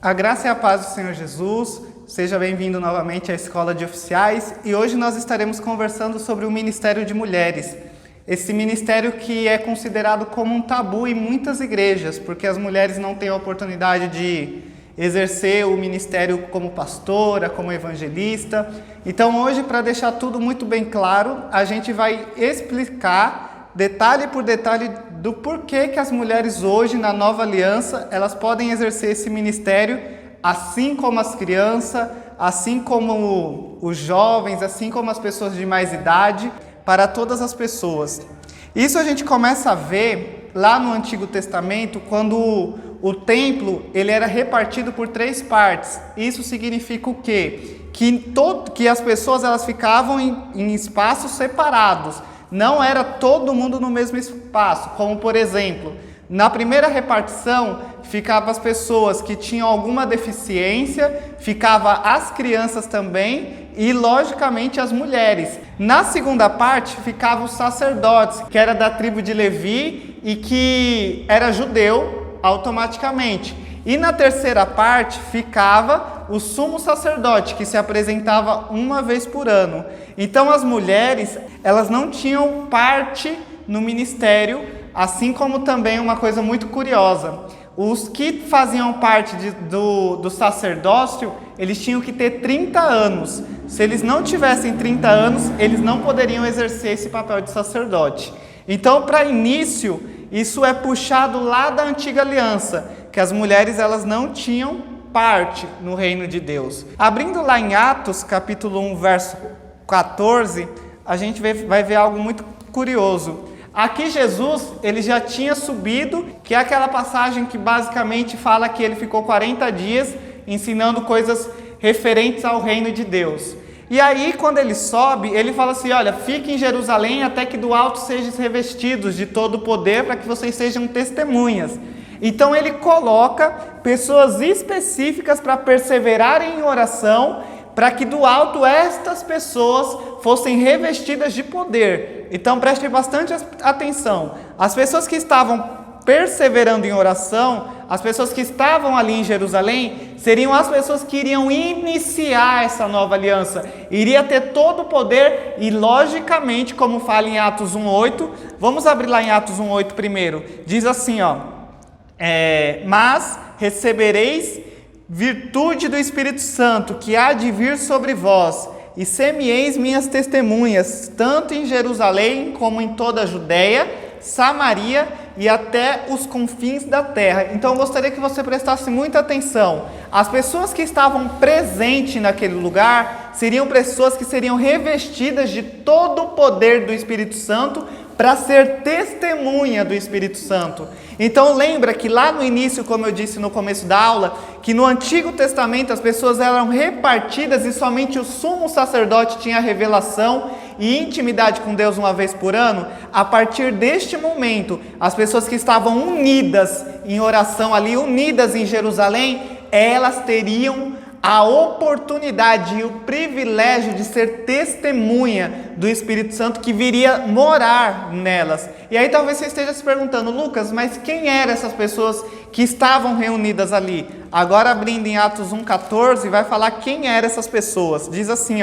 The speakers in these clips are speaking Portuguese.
A graça e a paz do Senhor Jesus, seja bem-vindo novamente à Escola de Oficiais e hoje nós estaremos conversando sobre o Ministério de Mulheres. Esse ministério que é considerado como um tabu em muitas igrejas, porque as mulheres não têm a oportunidade de exercer o ministério como pastora, como evangelista. Então hoje, para deixar tudo muito bem claro, a gente vai explicar detalhe por detalhe do porquê que as mulheres hoje, na nova aliança, elas podem exercer esse ministério, assim como as crianças, assim como os jovens, assim como as pessoas de mais idade, para todas as pessoas. Isso a gente começa a ver lá no Antigo Testamento, quando o templo ele era repartido por 3 partes. Isso significa o quê? Que as pessoas elas ficavam em espaços separados. Não era todo mundo no mesmo espaço, como por exemplo, na primeira repartição ficavam as pessoas que tinham alguma deficiência, ficava as crianças também e logicamente as mulheres. Na segunda parte ficavam os sacerdotes, que era da tribo de Levi e que era judeu automaticamente. E na terceira parte ficava o sumo sacerdote, que se apresentava uma vez por ano. Então as mulheres, elas não tinham parte no ministério, assim como também uma coisa muito curiosa. Os que faziam parte do sacerdócio, eles tinham que ter 30 anos. Se eles não tivessem 30 anos, eles não poderiam exercer esse papel de sacerdote. Então, para início, isso é puxado lá da antiga aliança, que as mulheres elas não tinham parte no reino de Deus. Abrindo lá em Atos, capítulo 1, verso 14, a gente vai ver algo muito curioso. Aqui Jesus, ele já tinha subido, que é aquela passagem que basicamente fala que ele ficou 40 dias ensinando coisas referentes ao reino de Deus. E aí, quando ele sobe, ele fala assim, olha, fique em Jerusalém até que do alto sejam revestidos de todo o poder para que vocês sejam testemunhas. Então ele coloca pessoas específicas para perseverarem em oração, para que do alto estas pessoas fossem revestidas de poder. Então preste bastante atenção. As pessoas que estavam perseverando em oração, as pessoas que estavam ali em Jerusalém, seriam as pessoas que iriam iniciar essa nova aliança. Iria ter todo o poder e, logicamente, como fala em Atos 1:8, vamos abrir lá em Atos 1:8 primeiro. Diz assim, mas recebereis virtude do Espírito Santo, que há de vir sobre vós, e semeis minhas testemunhas, tanto em Jerusalém como em toda a Judéia, Samaria e até os confins da terra. Então eu gostaria que você prestasse muita atenção. As pessoas que estavam presentes naquele lugar seriam pessoas que seriam revestidas de todo o poder do Espírito Santo para ser testemunha do Espírito Santo. Então lembra que lá no início, como eu disse no começo da aula, que no Antigo Testamento as pessoas eram repartidas e somente o sumo sacerdote tinha revelação e intimidade com Deus uma vez por ano. A partir deste momento, as pessoas que estavam unidas em oração ali, unidas em Jerusalém, elas teriam a oportunidade e o privilégio de ser testemunha do Espírito Santo que viria morar nelas. E aí talvez você esteja se perguntando, Lucas, mas quem eram essas pessoas que estavam reunidas ali? Agora abrindo em Atos 1:14, vai falar quem eram essas pessoas. Diz assim,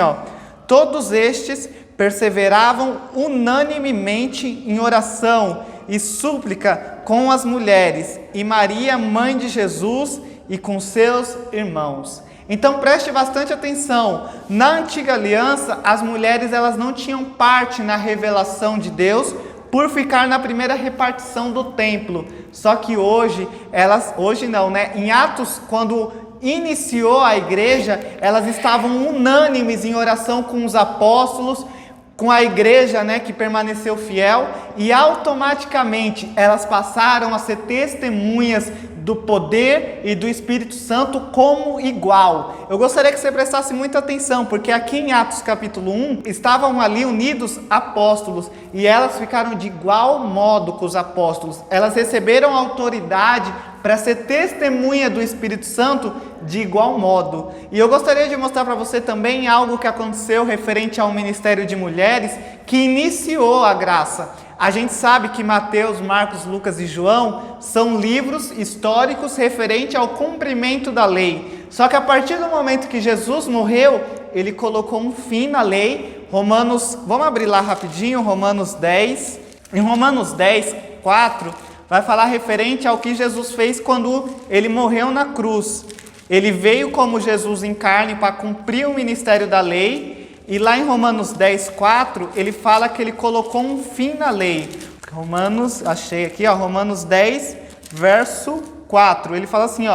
todos estes perseveravam unanimemente em oração e súplica com as mulheres, e Maria, mãe de Jesus, e com seus irmãos. Então preste bastante atenção. Na antiga aliança, as mulheres elas não tinham parte na revelação de Deus por ficar na primeira repartição do templo. Só que hoje em Atos, quando iniciou a igreja, elas estavam unânimes em oração com os apóstolos, com a igreja, que permaneceu fiel, e automaticamente elas passaram a ser testemunhas do poder e do Espírito Santo como igual. Eu gostaria que você prestasse muita atenção, porque aqui em Atos capítulo 1, estavam ali unidos apóstolos, e elas ficaram de igual modo com os apóstolos. Elas receberam autoridade para ser testemunha do Espírito Santo de igual modo. E eu gostaria de mostrar para você também algo que aconteceu referente ao ministério de mulheres, que iniciou a graça. A gente sabe que Mateus, Marcos, Lucas e João são livros históricos referentes ao cumprimento da lei. Só que a partir do momento que Jesus morreu, ele colocou um fim na lei. Vamos abrir lá rapidinho, Romanos 10. Em Romanos 10, 4, vai falar referente ao que Jesus fez quando ele morreu na cruz. Ele veio como Jesus em carne para cumprir o ministério da lei. E lá em Romanos 10, 4, ele fala que ele colocou um fim na lei. Achei aqui, Romanos 10, verso 4. Ele fala assim,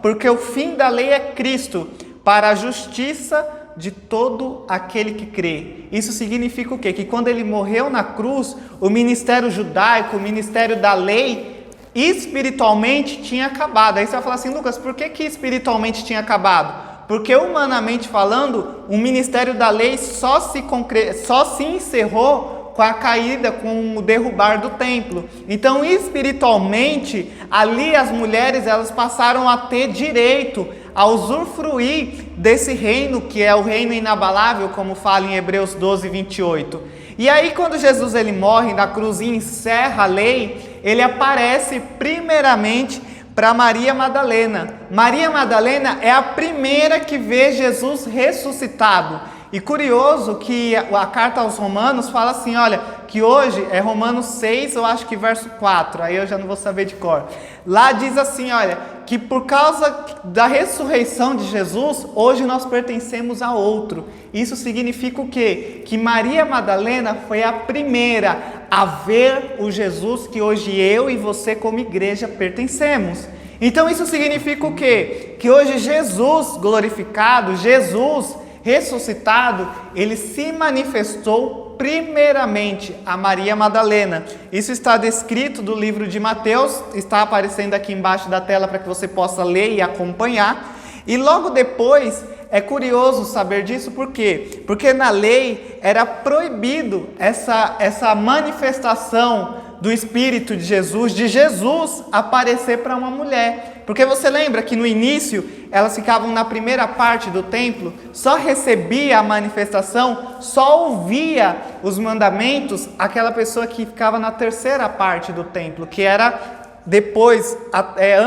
porque o fim da lei é Cristo, para a justiça de todo aquele que crê. Isso significa o quê? Que quando ele morreu na cruz, o ministério judaico, o ministério da lei, espiritualmente tinha acabado. Aí você vai falar assim, Lucas, por que espiritualmente tinha acabado? Porque humanamente falando, o ministério da lei só se encerrou com a caída, com o derrubar do templo. Então, espiritualmente, ali as mulheres elas passaram a ter direito a usufruir desse reino, que é o reino inabalável, como fala em Hebreus 12, 28. E aí, quando Jesus ele morre na cruz e encerra a lei, ele aparece primeiramente para Maria Madalena. Maria Madalena é a primeira que vê Jesus ressuscitado. E curioso que a carta aos Romanos fala assim, olha, que hoje é Romanos 6, eu acho que verso 4, aí eu já não vou saber de cor. Lá diz assim, olha, que por causa da ressurreição de Jesus, hoje nós pertencemos a outro. Isso significa o quê? Que Maria Madalena foi a primeira a ver o Jesus que hoje eu e você como igreja pertencemos. Então isso significa o quê? Que hoje Jesus glorificado, Jesus ressuscitado, ele se manifestou primeiramente a Maria Madalena. Isso está descrito do livro de Mateus, está aparecendo aqui embaixo da tela para que você possa ler e acompanhar. E logo depois, é curioso saber disso, por quê? Porque na lei era proibido essa manifestação do Espírito de Jesus aparecer para uma mulher. Porque você lembra que no início, elas ficavam na primeira parte do templo, só recebia a manifestação, só ouvia os mandamentos, aquela pessoa que ficava na terceira parte do templo, que era depois,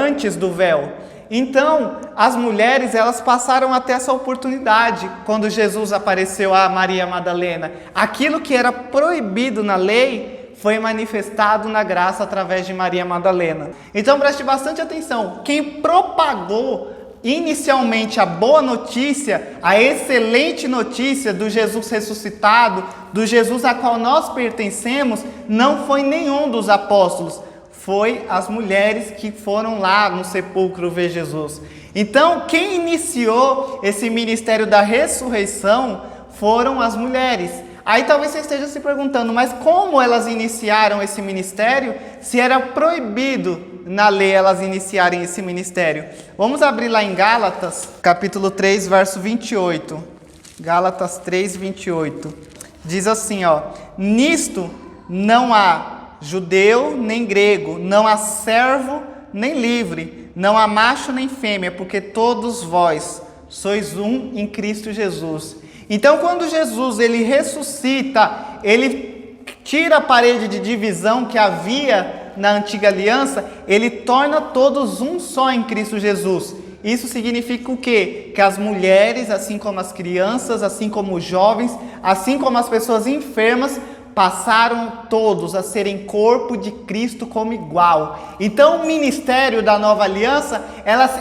antes do véu. Então, as mulheres, elas passaram a ter essa oportunidade, quando Jesus apareceu a Maria Madalena. Aquilo que era proibido na lei, foi manifestado na graça através de Maria Madalena. Então preste bastante atenção, quem propagou inicialmente a boa notícia, a excelente notícia do Jesus ressuscitado, do Jesus a qual nós pertencemos, não foi nenhum dos apóstolos, foi as mulheres que foram lá no sepulcro ver Jesus. Então quem iniciou esse ministério da ressurreição foram as mulheres. Aí talvez você esteja se perguntando, mas como elas iniciaram esse ministério, se era proibido na lei elas iniciarem esse ministério? Vamos abrir lá em Gálatas, capítulo 3, verso 28. Gálatas 3, 28. Diz assim, nisto não há judeu nem grego, não há servo nem livre, não há macho nem fêmea, porque todos vós sois um em Cristo Jesus. Então, quando Jesus ele ressuscita, ele tira a parede de divisão que havia na antiga aliança, ele torna todos um só em Cristo Jesus. Isso significa o quê? Que as mulheres, assim como as crianças, assim como os jovens, assim como as pessoas enfermas, passaram todos a serem corpo de Cristo como igual. Então o ministério da nova aliança,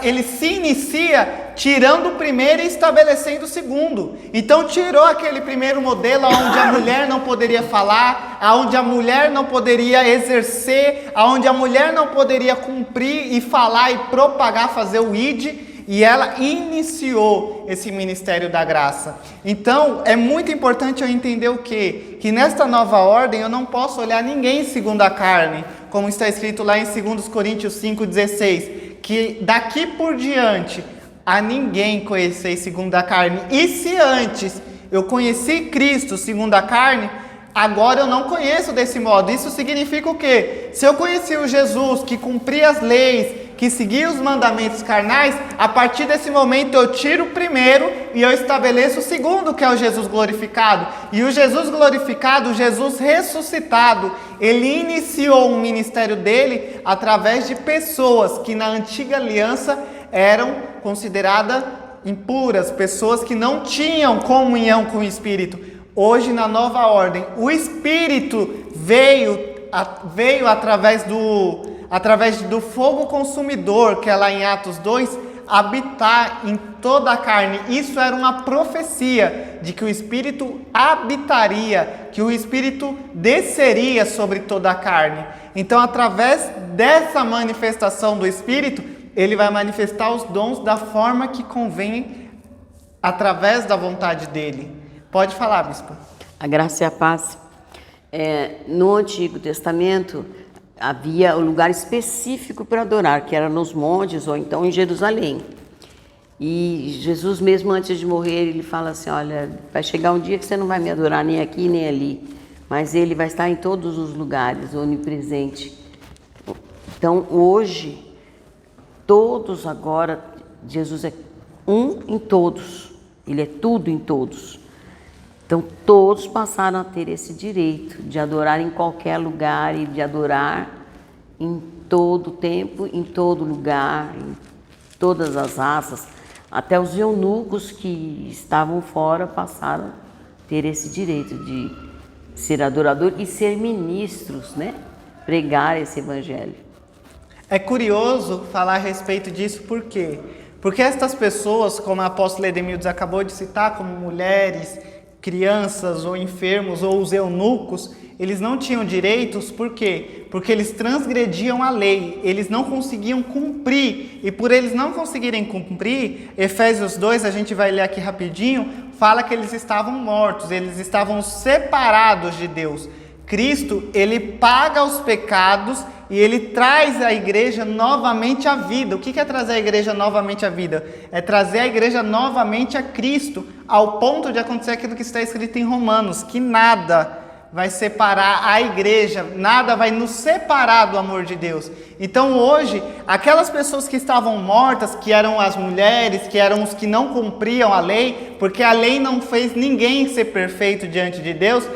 ele se inicia tirando o primeiro e estabelecendo o segundo. Então tirou aquele primeiro modelo onde a mulher não poderia falar, onde a mulher não poderia exercer, onde a mulher não poderia cumprir e falar e propagar, fazer o ID. E ela iniciou esse ministério da graça. Então, é muito importante eu entender o quê? Que nesta nova ordem eu não posso olhar ninguém segundo a carne, como está escrito lá em 2 Coríntios 5,16, que daqui por diante a ninguém conheceis segundo a carne. E se antes eu conheci Cristo segundo a carne, agora eu não conheço desse modo. Isso significa o quê? Se eu conheci o Jesus que cumpria as leis, que seguia os mandamentos carnais, a partir desse momento eu tiro o primeiro e eu estabeleço o segundo, que é o Jesus glorificado. E o Jesus glorificado, o Jesus ressuscitado, ele iniciou um ministério dele através de pessoas que na antiga aliança eram consideradas impuras, pessoas que não tinham comunhão com o Espírito. Hoje, na nova ordem, o Espírito veio através do fogo consumidor, que é lá em Atos 2, habitar em toda a carne. Isso era uma profecia de que o Espírito habitaria, que o Espírito desceria sobre toda a carne. Então, através dessa manifestação do Espírito, ele vai manifestar os dons da forma que convém, através da vontade dele. Pode falar, bispo. A graça e a paz. No Antigo Testamento havia um lugar específico para adorar, que era nos montes ou então em Jerusalém. E Jesus mesmo antes de morrer, ele fala assim, olha, vai chegar um dia que você não vai me adorar nem aqui nem ali, mas ele vai estar em todos os lugares, onipresente. Então hoje, todos agora, Jesus é um em todos, ele é tudo em todos. Então, todos passaram a ter esse direito de adorar em qualquer lugar e de adorar em todo tempo, em todo lugar, em todas as raças. Até os eunucos que estavam fora passaram a ter esse direito de ser adorador e ser ministros, né? Pregar esse evangelho. É curioso falar a respeito disso, por quê? Porque estas pessoas, como a apóstola Edemildes acabou de citar, como mulheres, crianças ou enfermos ou os eunucos, eles não tinham direitos, por quê? Porque eles transgrediam a lei, eles não conseguiam cumprir, e por eles não conseguirem cumprir, Efésios 2, a gente vai ler aqui rapidinho, fala que eles estavam mortos, eles estavam separados de Deus. Cristo, ele paga os pecados e ele traz a igreja novamente à vida. O que é trazer a igreja novamente à vida? É trazer a igreja novamente a Cristo, ao ponto de acontecer aquilo que está escrito em Romanos, que nada vai separar a igreja, nada vai nos separar do amor de Deus. Então hoje, aquelas pessoas que estavam mortas, que eram as mulheres, que eram os que não cumpriam a lei, porque a lei não fez ninguém ser perfeito diante de Deus,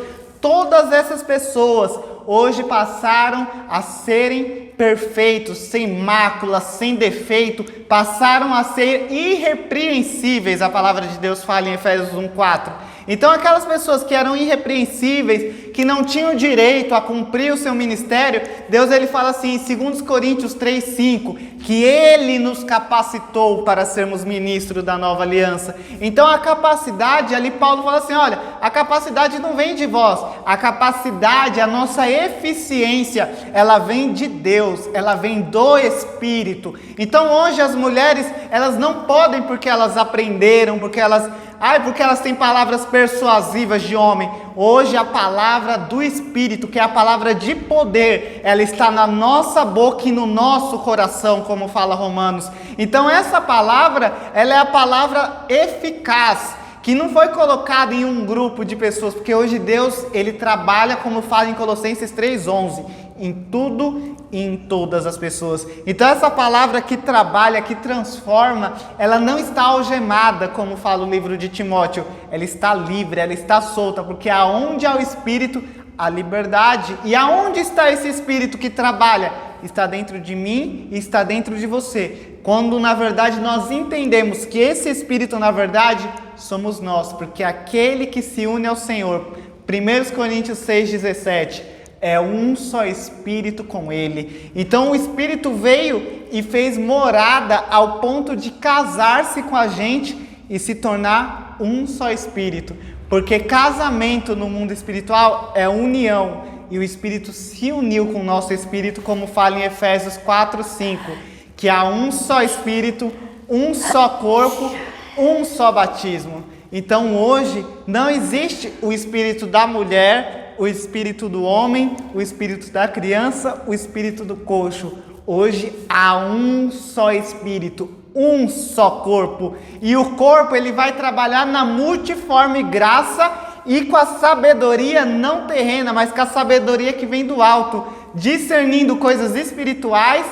todas essas pessoas hoje passaram a serem perfeitos, sem mácula, sem defeito, passaram a ser irrepreensíveis, a palavra de Deus fala em Efésios 1:4. Então aquelas pessoas que eram irrepreensíveis, que não tinham direito a cumprir o seu ministério, Deus ele fala assim em 2 Coríntios 3:5, que ele nos capacitou para sermos ministros da nova aliança. Então a capacidade, ali Paulo fala assim, olha, a capacidade não vem de vós, a capacidade, a nossa eficiência, ela vem de Deus, ela vem do Espírito. Então hoje as mulheres, elas não podem porque elas aprenderam, porque elas têm palavras persuasivas de homem. Hoje a palavra do Espírito, que é a palavra de poder, ela está na nossa boca e no nosso coração, como fala Romanos. Então essa palavra, ela é a palavra eficaz, que não foi colocada em um grupo de pessoas, porque hoje Deus, ele trabalha, como fala em Colossenses 3:11, em tudo e em todas as pessoas. Então essa palavra que trabalha, que transforma, ela não está algemada, como fala o livro de Timóteo, ela está livre, ela está solta, porque aonde há o Espírito, há liberdade. E aonde está esse Espírito que trabalha? Está dentro de mim e está dentro de você. Quando na verdade nós entendemos que esse Espírito na verdade somos nós, porque aquele que se une ao Senhor, 1 Coríntios 6:17, é um só Espírito com Ele. Então o Espírito veio e fez morada ao ponto de casar-se com a gente e se tornar um só Espírito. Porque casamento no mundo espiritual é união. E o Espírito se uniu com o nosso Espírito, como fala em Efésios 4:5. Que há um só Espírito, um só corpo, um só batismo. Então hoje não existe o Espírito da mulher, o Espírito do homem, o Espírito da criança, o Espírito do coxo. Hoje há um só Espírito, um só corpo. E o corpo ele vai trabalhar na multiforme graça e com a sabedoria não terrena, mas com a sabedoria que vem do alto, discernindo coisas espirituais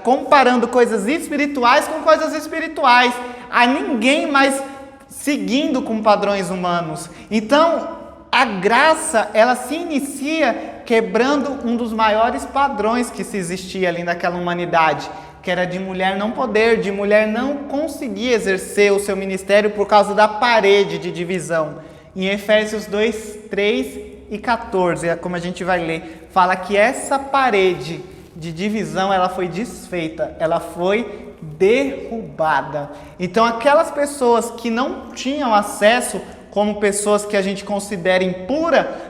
comparando coisas espirituais com coisas espirituais. A ninguém mais seguindo com padrões humanos. Então, a graça, ela se inicia quebrando um dos maiores padrões que se existia ali naquela humanidade, que era de mulher não poder, de mulher não conseguir exercer o seu ministério por causa da parede de divisão. Em Efésios 2, 3 e 14, é como a gente vai ler, fala que essa parede de divisão, ela foi desfeita, ela foi derrubada. Então, aquelas pessoas que não tinham acesso, como pessoas que a gente considera impura,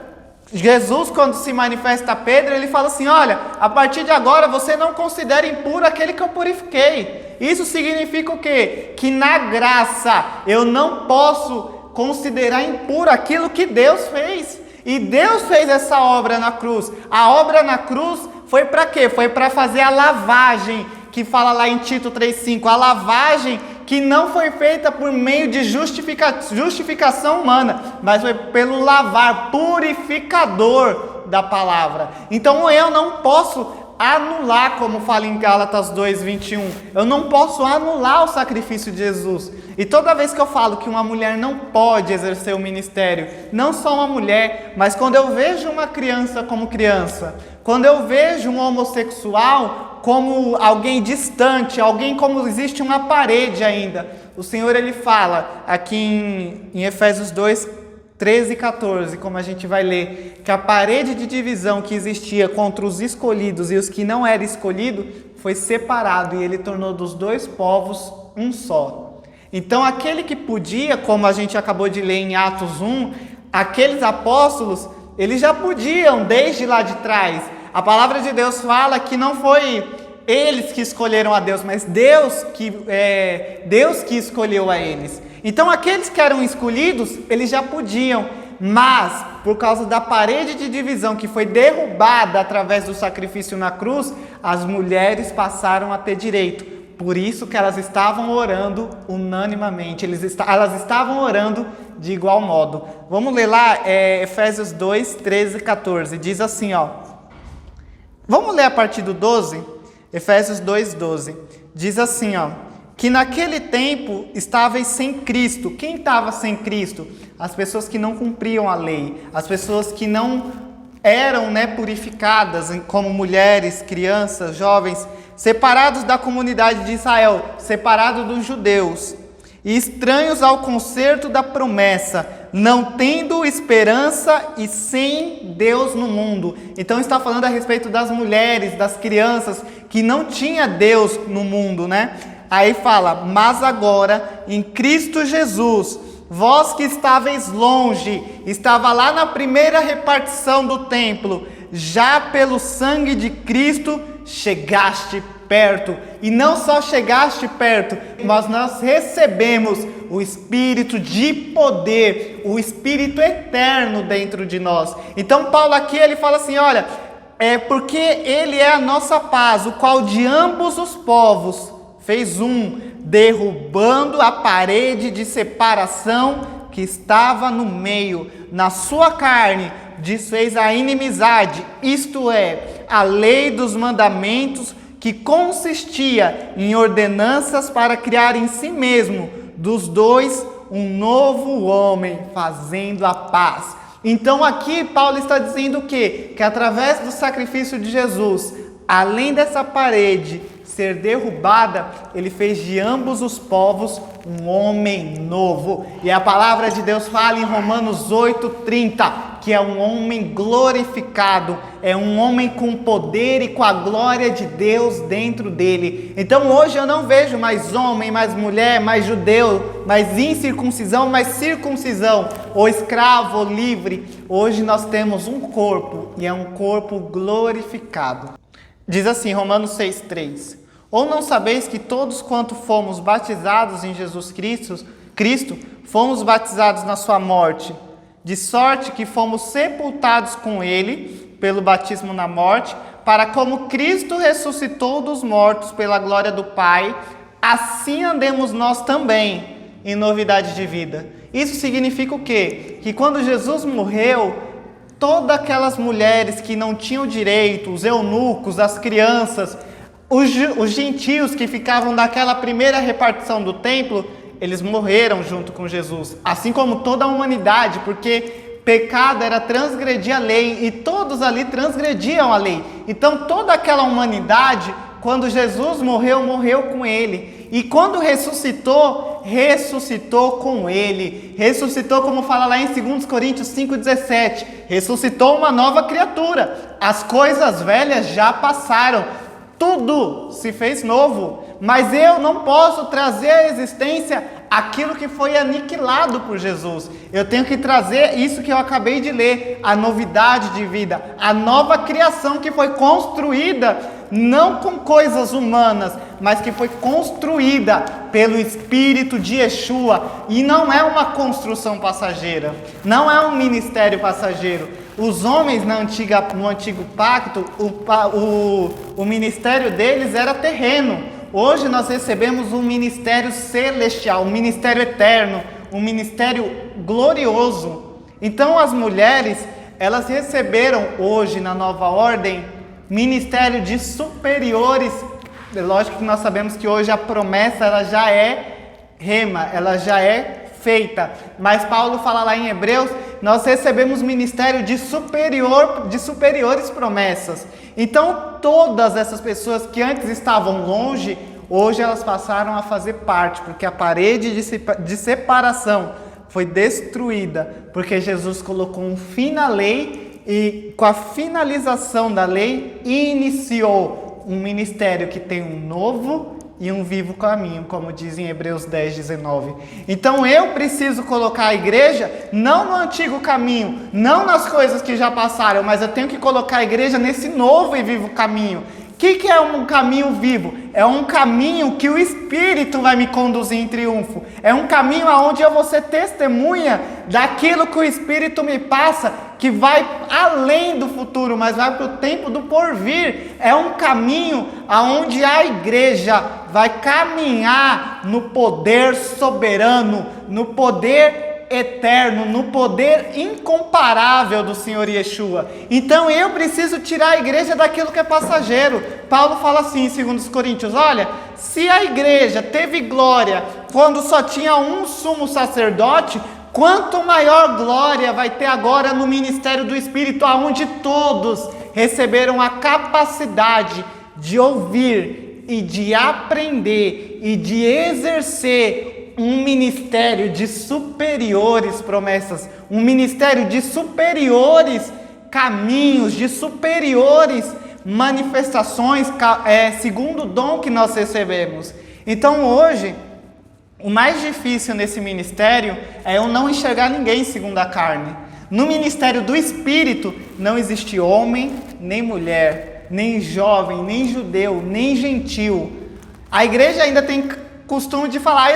Jesus, quando se manifesta a Pedro, ele fala assim: olha, a partir de agora você não considera impuro aquele que eu purifiquei. Isso significa o quê? Que na graça eu não posso considerar impuro aquilo que Deus fez. E Deus fez essa obra na cruz. A obra na cruz foi para quê? Foi para fazer a lavagem, que fala lá em Tito 3,5, a lavagem que não foi feita por meio de justificação humana, mas foi pelo lavar purificador da palavra. Então eu não posso anular, como fala em Gálatas 2:21, eu não posso anular o sacrifício de Jesus. E toda vez que eu falo que uma mulher não pode exercer o ministério, não só uma mulher, mas quando eu vejo uma criança como criança, quando eu vejo um homossexual como alguém distante, alguém como existe uma parede ainda, o Senhor, ele fala aqui em Efésios 2, 13 e 14, como a gente vai ler, que a parede de divisão que existia contra os escolhidos e os que não eram escolhidos foi separado, e ele tornou dos dois povos um só. Então aquele que podia, como a gente acabou de ler em Atos 1, aqueles apóstolos, eles já podiam desde lá de trás. A palavra de Deus fala que não foi eles que escolheram a Deus, mas Deus que escolheu a eles. Então aqueles que eram escolhidos, eles já podiam, mas por causa da parede de divisão que foi derrubada através do sacrifício na cruz, as mulheres passaram a ter direito. Por isso que elas estavam orando unanimamente, elas estavam orando de igual modo. Vamos ler lá, Efésios 2, 13 e 14, diz assim, ó. Vamos ler a partir do 12? Efésios 2, 12. Diz assim, ó. Que naquele tempo estáveis sem Cristo. Quem estava sem Cristo? As pessoas que não cumpriam a lei, as pessoas que não eram, purificadas como mulheres, crianças, jovens, separados da comunidade de Israel, separados dos judeus, e estranhos ao concerto da promessa, não tendo esperança e sem Deus no mundo. Então está falando a respeito das mulheres, das crianças, que não tinha Deus no mundo, Aí fala, mas agora, em Cristo Jesus, vós que estáveis longe, estava lá na primeira repartição do templo, já pelo sangue de Cristo, chegaste perto. E não só chegaste perto, mas nós recebemos o Espírito de poder, o Espírito eterno dentro de nós. Então Paulo aqui, ele fala assim, olha, porque ele é a nossa paz, o qual de ambos os povos fez um, derrubando a parede de separação que estava no meio. Na sua carne desfez a inimizade, isto é, a lei dos mandamentos, que consistia em ordenanças para criar em si mesmo dos dois um novo homem, fazendo a paz. Então aqui Paulo está dizendo o quê? Que através do sacrifício de Jesus, além dessa parede ser derrubada, ele fez de ambos os povos um homem novo. E a palavra de Deus fala em Romanos 8:30, que é um homem glorificado, é um homem com poder e com a glória de Deus dentro dele. Então hoje eu não vejo mais homem, mais mulher, mais judeu, mais incircuncisão, mais circuncisão, ou escravo, ou livre. Hoje nós temos um corpo, e é um corpo glorificado. Diz assim, Romanos 6:3, ou não sabeis que todos quanto fomos batizados em Jesus Cristo, fomos batizados na sua morte, de sorte que fomos sepultados com ele pelo batismo na morte, para como Cristo ressuscitou dos mortos pela glória do Pai, assim andemos nós também em novidade de vida. Isso significa o quê? Que quando Jesus morreu, todas aquelas mulheres que não tinham direito, os eunucos, as crianças, os gentios que ficavam daquela primeira repartição do templo, eles morreram junto com Jesus, assim como toda a humanidade, porque pecado era transgredir a lei e todos ali transgrediam a lei. Então toda aquela humanidade, quando Jesus morreu, morreu com ele. E quando ressuscitou, ressuscitou com ele. Ressuscitou, como fala lá em 2 Coríntios 5,17. Ressuscitou uma nova criatura. As coisas velhas já passaram. Tudo se fez novo. Mas eu não posso trazer à existência aquilo que foi aniquilado por Jesus. Eu tenho que trazer isso que eu acabei de ler, a novidade de vida, a nova criação que foi construída, não com coisas humanas, mas que foi construída pelo Espírito de Yeshua. E não é uma construção passageira, não é um ministério passageiro. Os homens no antigo pacto, o ministério deles era terreno. Hoje nós recebemos um ministério celestial, um ministério eterno, um ministério glorioso. Então as mulheres, elas receberam hoje na nova ordem, ministério de superiores. Lógico que nós sabemos que hoje a promessa ela já é rema, ela já é feita. Mas Paulo fala lá em Hebreus, nós recebemos ministério de superiores promessas. Então todas essas pessoas que antes estavam longe, hoje elas passaram a fazer parte, porque a parede de separação foi destruída, porque Jesus colocou um fim na lei e com a finalização da lei iniciou um ministério que tem um novo e um vivo caminho, como diz em Hebreus 10:19. Então eu preciso colocar a igreja não no antigo caminho, não nas coisas que já passaram, mas eu tenho que colocar a igreja nesse novo e vivo caminho. O que é um caminho vivo? É um caminho que o Espírito vai me conduzir em triunfo. É um caminho onde eu vou ser testemunha daquilo que o Espírito me passa, que vai além do futuro, mas vai para o tempo do porvir. É um caminho onde a igreja vai caminhar no poder soberano, no poder eterno, no poder incomparável do Senhor Yeshua. Então eu preciso tirar a igreja daquilo que é passageiro. Paulo fala assim em 2 Coríntios, olha, se a igreja teve glória quando só tinha um sumo sacerdote, quanto maior glória vai ter agora no ministério do Espírito, onde todos receberam a capacidade de ouvir e de aprender e de exercer um ministério de superiores promessas, um ministério de superiores caminhos, de superiores manifestações, segundo o dom que nós recebemos. Então hoje, o mais difícil nesse ministério é eu não enxergar ninguém segundo a carne. No ministério do Espírito não existe homem, nem mulher, nem jovem, nem judeu, nem gentil. A igreja ainda tem costume de falar,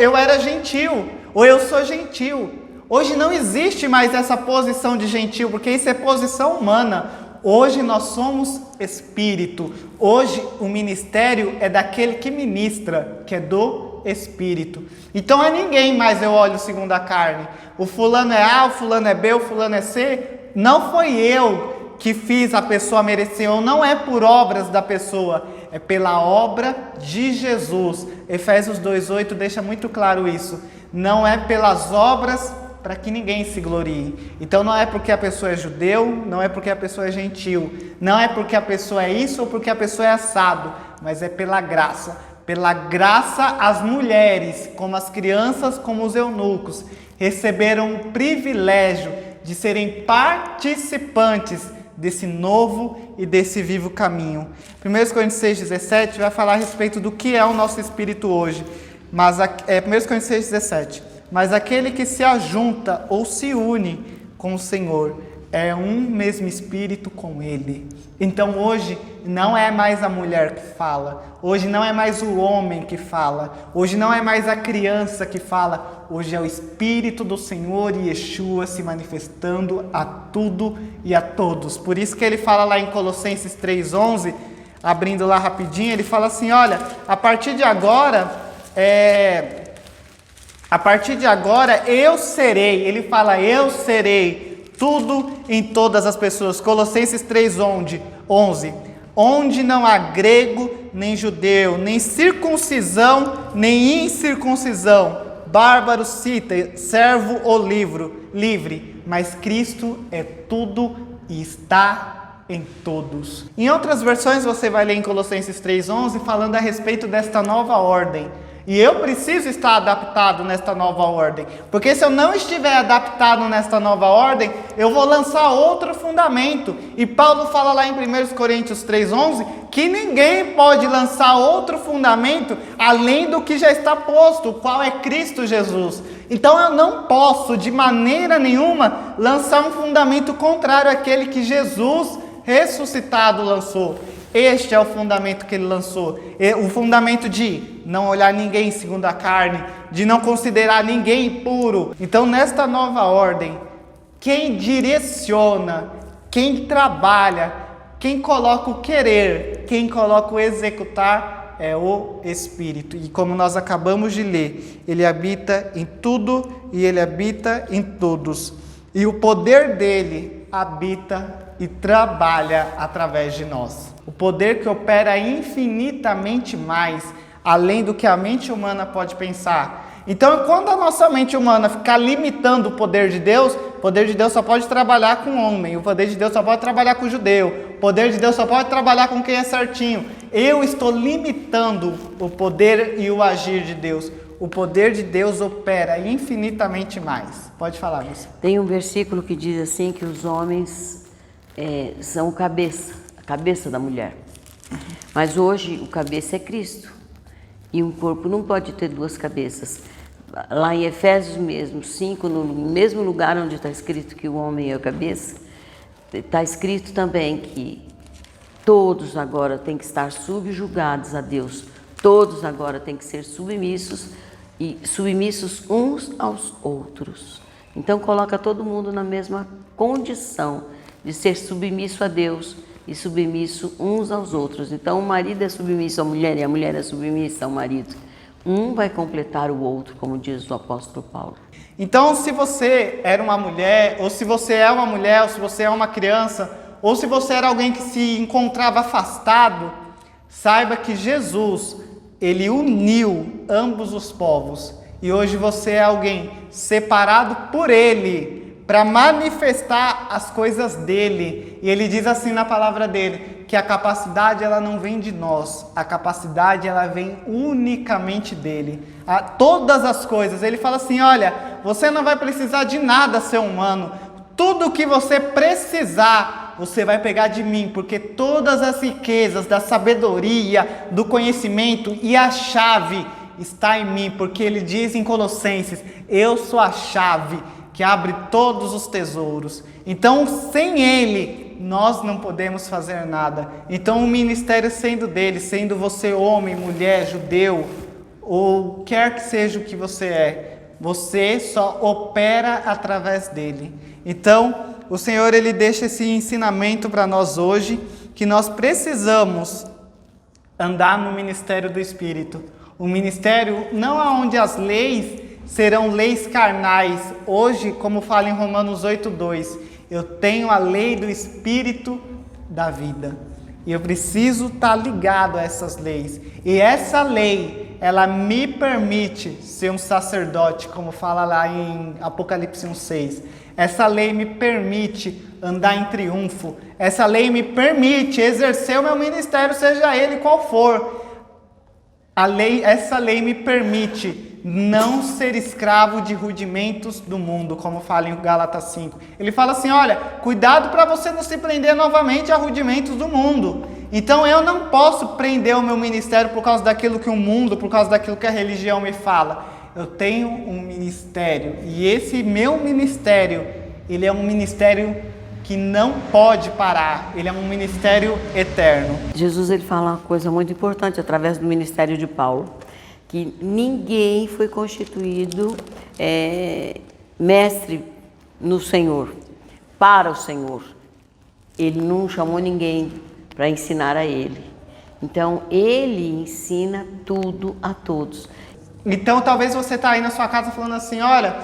eu era gentil, ou eu sou gentil. Hoje não existe mais essa posição de gentil, porque isso é posição humana. Hoje nós somos espírito. Hoje o ministério é daquele que ministra, que é do Espírito. Então a ninguém mais eu olho segundo a carne. O fulano é A, o fulano é B, o fulano é C. Não foi eu que fiz a pessoa merecer, ou não é por obras da pessoa, é pela obra de Jesus. Efésios 2:8 deixa muito claro isso. Não é pelas obras para que ninguém se glorie. Então não é porque a pessoa é judeu, não é porque a pessoa é gentil, não é porque a pessoa é isso ou porque a pessoa é assado, mas é pela graça. Pela graça, as mulheres, como as crianças, como os eunucos, receberam o privilégio de serem participantes desse novo e desse vivo caminho. 1 Coríntios 6,17 vai falar a respeito do que é o nosso espírito hoje. Mas 1 Coríntios 6,17. Mas aquele que se ajunta ou se une com o Senhor é um mesmo espírito com Ele. Então hoje não é mais a mulher que fala, hoje não é mais o homem que fala, hoje não é mais a criança que fala, hoje é o Espírito do Senhor e Yeshua se manifestando a tudo e a todos. Por isso que ele fala lá em Colossenses 3:11, abrindo lá rapidinho, ele fala assim, olha, a partir de agora eu serei, ele fala, eu serei tudo em todas as pessoas. Colossenses 3:11. Onde não há grego, nem judeu, nem circuncisão, nem incircuncisão, bárbaro, cita, servo ou livre, mas Cristo é tudo e está em todos. Em outras versões você vai ler em Colossenses 3:11 falando a respeito desta nova ordem. E eu preciso estar adaptado nesta nova ordem, porque se eu não estiver adaptado nesta nova ordem, eu vou lançar outro fundamento. E Paulo fala lá em 1 Coríntios 3:11 que ninguém pode lançar outro fundamento além do que já está posto, o qual é Cristo Jesus. Então eu não posso de maneira nenhuma lançar um fundamento contrário àquele que Jesus ressuscitado lançou. Este é o fundamento que ele lançou, o fundamento de não olhar ninguém segundo a carne, de não considerar ninguém impuro. Então, nesta nova ordem, quem direciona, quem trabalha, quem coloca o querer, quem coloca o executar é o Espírito. E como nós acabamos de ler, ele habita em tudo e ele habita em todos. E o poder dele habita e trabalha através de nós. O poder que opera infinitamente mais, além do que a mente humana pode pensar. Então, quando a nossa mente humana ficar limitando o poder de Deus só pode trabalhar com o homem, o poder de Deus só pode trabalhar com o judeu, o poder de Deus só pode trabalhar com quem é certinho. Eu estou limitando o poder e o agir de Deus. O poder de Deus opera infinitamente mais. Pode falar, você. Tem um versículo que diz assim que os homens são a cabeça da mulher. Mas hoje o cabeça é Cristo. E um corpo não pode ter duas cabeças. Lá em Efésios mesmo, 5, no mesmo lugar onde está escrito que o homem é a cabeça, está escrito também que todos agora têm que estar subjugados a Deus. Todos agora têm que ser submissos e submissos uns aos outros. Então coloca todo mundo na mesma condição de ser submisso a Deus e submisso uns aos outros. Então o marido é submisso à mulher e a mulher é submissa ao marido. Um vai completar o outro, como diz o apóstolo Paulo. Então, se você era uma mulher, ou se você é uma mulher, ou se você é uma criança, ou se você era alguém que se encontrava afastado, saiba que Jesus, ele uniu ambos os povos. E hoje você é alguém separado por ele, para manifestar as coisas dele. E ele diz assim na palavra dele, que a capacidade ela não vem de nós, a capacidade ela vem unicamente dele. Todas as coisas, ele fala assim, olha, você não vai precisar de nada, ser humano, tudo que você precisar, você vai pegar de mim, porque todas as riquezas da sabedoria, do conhecimento e a chave está em mim, porque ele diz em Colossenses, eu sou a chave que abre todos os tesouros. Então, sem ele, nós não podemos fazer nada. Então, o ministério sendo dele, sendo você homem, mulher, judeu, ou quer que seja o que você é, você só opera através dele. Então, o Senhor, ele deixa esse ensinamento para nós hoje, que nós precisamos andar no ministério do Espírito. O ministério não aonde as leis serão leis carnais. Hoje, como fala em Romanos 8:2, eu tenho a lei do Espírito da vida. E eu preciso estar ligado a essas leis. E essa lei, ela me permite ser um sacerdote, como fala lá em Apocalipse 1:6. Essa lei me permite andar em triunfo. Essa lei me permite exercer o meu ministério, seja ele qual for. Essa lei me permite não ser escravo de rudimentos do mundo, como fala em Gálatas 5. Ele fala assim, olha, cuidado para você não se prender novamente a rudimentos do mundo. Então eu não posso prender o meu ministério por causa daquilo que o mundo, por causa daquilo que a religião me fala. Eu tenho um ministério, e esse meu ministério, ele é um ministério que não pode parar, ele é um ministério eterno. Jesus, ele fala uma coisa muito importante através do ministério de Paulo, que ninguém foi constituído mestre no Senhor, para o Senhor. Ele não chamou ninguém para ensinar a ele. Então, ele ensina tudo a todos. Então, talvez você está aí na sua casa falando assim, olha,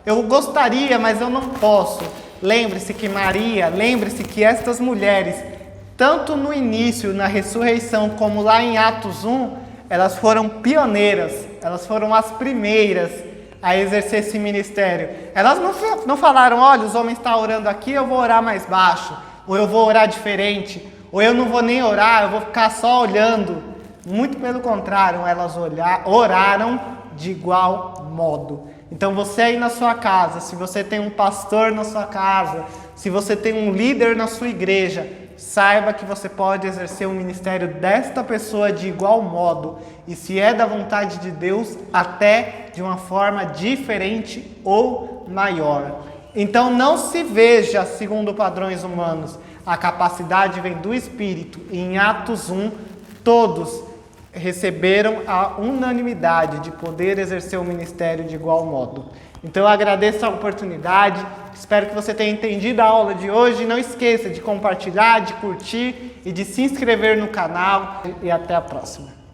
eu gostaria, mas eu não posso. lembre-se que Maria, lembre-se que estas mulheres, tanto no início, na ressurreição, como lá em Atos 1, elas foram pioneiras, elas foram as primeiras a exercer esse ministério. Elas não falaram, olha, os homens estão orando aqui, eu vou orar mais baixo, ou eu vou orar diferente, ou eu não vou nem orar, eu vou ficar só olhando. Muito pelo contrário, elas oraram de igual modo. Então você aí na sua casa, se você tem um pastor na sua casa, se você tem um líder na sua igreja, saiba que você pode exercer o ministério desta pessoa de igual modo. E se é da vontade de Deus, até de uma forma diferente ou maior. Então não se veja segundo padrões humanos. A capacidade vem do Espírito. E em Atos 1, todos receberam a unanimidade de poder exercer o ministério de igual modo. Então eu agradeço a oportunidade, espero que você tenha entendido a aula de hoje. Não esqueça de compartilhar, de curtir e de se inscrever no canal. E até a próxima.